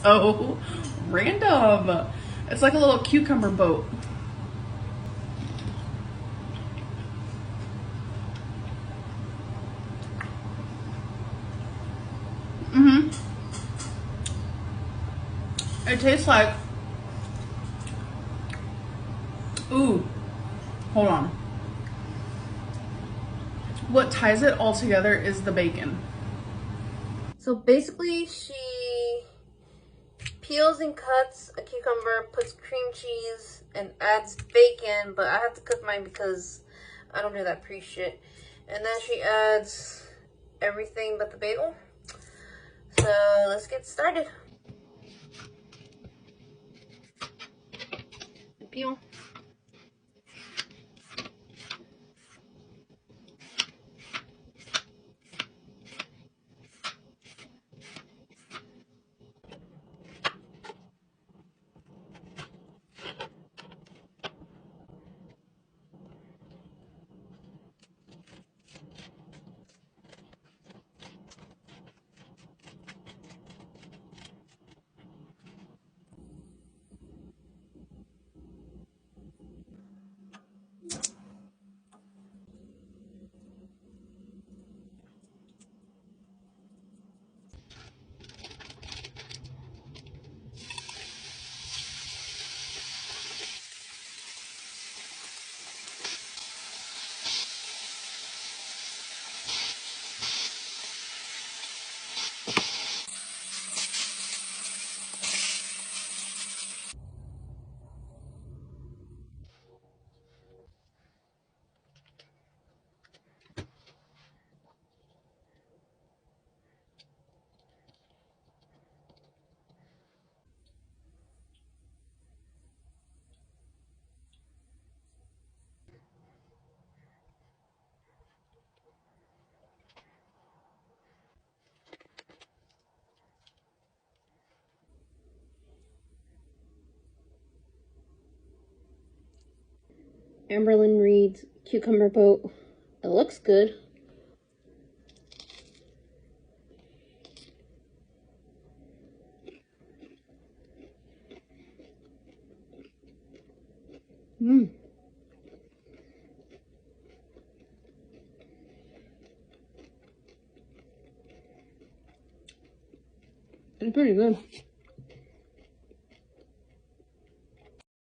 so random. It's like a little cucumber boat. It tastes like, ooh, hold on. What ties it all together is the bacon. So basically she peels and cuts a cucumber, puts cream cheese, and adds bacon, but I have to cook mine because I don't do that pre-shit. And then she adds everything but the bagel. So let's get started. Peel. Amberlynn Reed's cucumber boat. It looks good. It's pretty good.